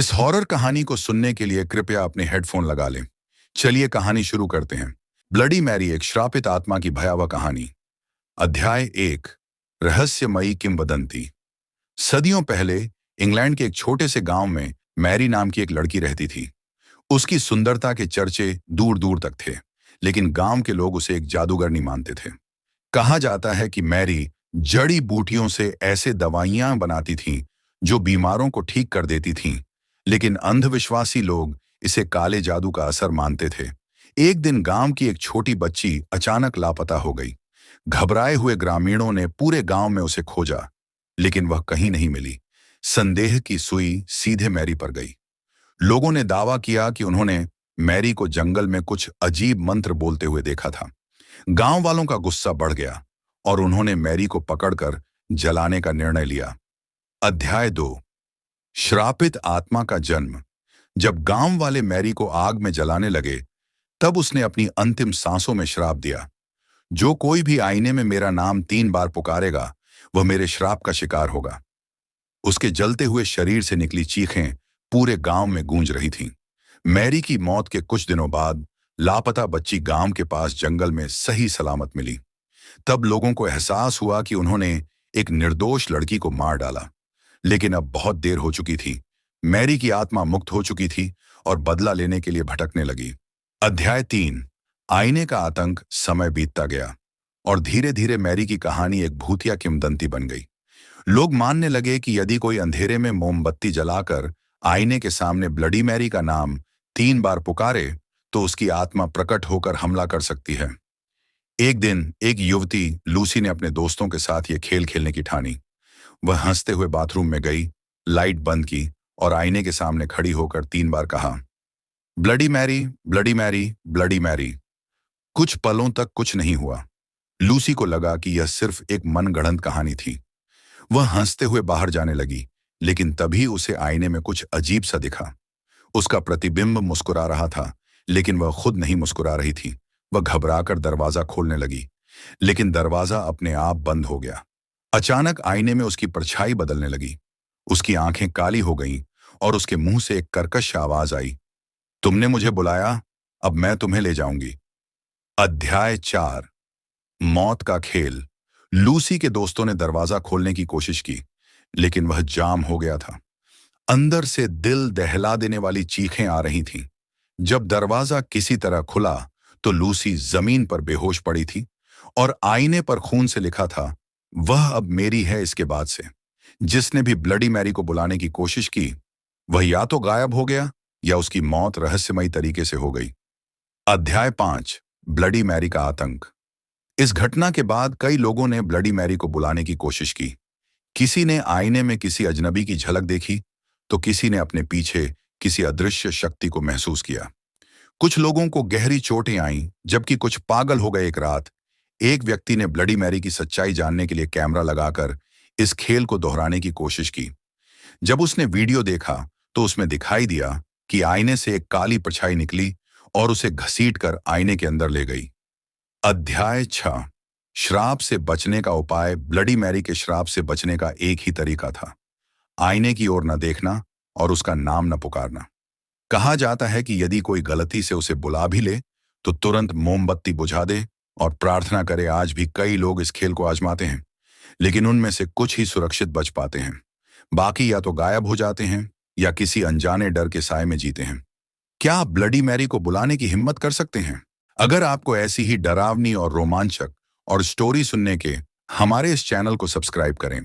इस हॉरर कहानी को सुनने के लिए कृपया अपने हेडफोन लगा लें। चलिए कहानी शुरू करते हैं। ब्लडी मैरी एक श्रापित आत्मा की भयावह कहानी। अध्याय 1। रहस्यमयी किंवदंती। सदियों पहले इंग्लैंड के एक छोटे से गांव में मैरी नाम की एक लड़की रहती थी। उसकी सुंदरता के चर्चे दूर दूर तक थे, लेकिन गांव के लोग उसे एक जादूगरनी मानते थे। कहा जाता है कि मैरी जड़ी बूटियों से ऐसे दवाइयां बनाती थीं जो बीमारों को ठीक कर देती थीं, लेकिन अंधविश्वासी लोग इसे काले जादू का असर मानते थे। एक दिन गांव की एक छोटी बच्ची अचानक लापता हो गई। घबराए हुए ग्रामीणों ने पूरे गांव में उसे खोजा, लेकिन वह कहीं नहीं मिली। संदेह की सुई सीधे मैरी पर गई। लोगों ने दावा किया कि उन्होंने मैरी को जंगल में कुछ अजीब मंत्र बोलते हुए देखा था। गांव वालों का गुस्सा बढ़ गया और उन्होंने मैरी को पकड़कर जलाने का निर्णय लिया। अध्याय 2। श्रापित आत्मा का जन्म। जब गांव वाले मैरी को आग में जलाने लगे, तब उसने अपनी अंतिम सांसों में श्राप दिया, जो कोई भी आईने में मेरा नाम 3 बार पुकारेगा, वह मेरे श्राप का शिकार होगा। उसके जलते हुए शरीर से निकली चीखें पूरे गांव में गूंज रही थीं। मैरी की मौत के कुछ दिनों बाद लापता बच्ची गांव के पास जंगल में सही सलामत मिली। तब लोगों को एहसास हुआ कि उन्होंने एक निर्दोष लड़की को मार डाला, लेकिन अब बहुत देर हो चुकी थी। मैरी की आत्मा मुक्त हो चुकी थी और बदला लेने के लिए भटकने लगी। अध्याय 3। आईने का आतंक। समय बीतता गया और धीरे धीरे मैरी की कहानी एक भूतिया किंवदंती बन गई। लोग मानने लगे कि यदि कोई अंधेरे में मोमबत्ती जलाकर आईने के सामने ब्लडी मैरी का नाम 3 बार पुकारे, तो उसकी आत्मा प्रकट होकर हमला कर सकती है। एक दिन एक युवती लूसी ने अपने दोस्तों के साथ ये खेल खेलने की ठानी। वह हंसते हुए बाथरूम में गई, लाइट बंद की और आईने के सामने खड़ी होकर 3 बार कहा, Bloody Mary, Bloody Mary, Bloody Mary. कुछ पलों तक कुछ नहीं हुआ। लूसी को लगा कि यह सिर्फ एक मनगढ़ंत कहानी थी। वह हंसते हुए बाहर जाने लगी, लेकिन तभी उसे आईने में कुछ अजीब सा दिखा। उसका प्रतिबिंब मुस्कुरा रहा था, लेकिन वह खुद नहीं मुस्कुरा रही थी। वह घबराकर दरवाजा खोलने लगी, लेकिन दरवाजा अपने आप बंद हो गया। अचानक आईने में उसकी परछाई बदलने लगी। उसकी आंखें काली हो गईं और उसके मुंह से एक कर्कश आवाज आई, तुमने मुझे बुलाया, अब मैं तुम्हें ले जाऊंगी। अध्याय 4। मौत का खेल। लूसी के दोस्तों ने दरवाजा खोलने की कोशिश की, लेकिन वह जाम हो गया था। अंदर से दिल दहला देने वाली चीखें आ रही थीं। जब दरवाजा किसी तरह खुला, तो लूसी जमीन पर बेहोश पड़ी थी और आईने पर खून से लिखा था, वह अब मेरी है इसके बाद से। जिसने भी ब्लडी मैरी को बुलाने की कोशिश की, वह या तो गायब हो गया या उसकी मौत रहस्यमयी तरीके से हो गई। अध्याय 5। ब्लडी मैरी का आतंक। इस घटना के बाद कई लोगों ने ब्लडी मैरी को बुलाने की कोशिश की। किसी ने आईने में किसी अजनबी की झलक देखी, तो किसी ने अपने पीछे किसी अदृश्य शक्ति को महसूस किया। कुछ लोगों को गहरी चोटें आईं, जबकि कुछ पागल हो गए। एक रात एक व्यक्ति ने ब्लडी मैरी की सच्चाई जानने के लिए कैमरा लगाकर इस खेल को दोहराने की कोशिश की। जब उसने वीडियो देखा, तो उसमें दिखाई दिया कि आईने से एक काली परछाई निकली और उसे घसीटकर आईने के अंदर ले गई। अध्याय 6। श्राप से बचने का उपाय। ब्लडी मैरी के श्राप से बचने का एक ही तरीका था, आईने की ओर न देखना और उसका नाम न पुकारना। कहा जाता है कि यदि कोई गलती से उसे बुला भी ले, तो तुरंत मोमबत्ती बुझा दे और प्रार्थना करे। आज भी कई लोग इस खेल को आजमाते हैं, लेकिन उनमें से कुछ ही सुरक्षित बच पाते हैं। बाकी या तो गायब हो जाते हैं या किसी अनजाने डर के साए में जीते हैं। क्या आप ब्लडी मैरी को बुलाने की हिम्मत कर सकते हैं? अगर आपको ऐसी ही डरावनी और रोमांचक और स्टोरी सुनने के, हमारे इस चैनल को सब्सक्राइब करें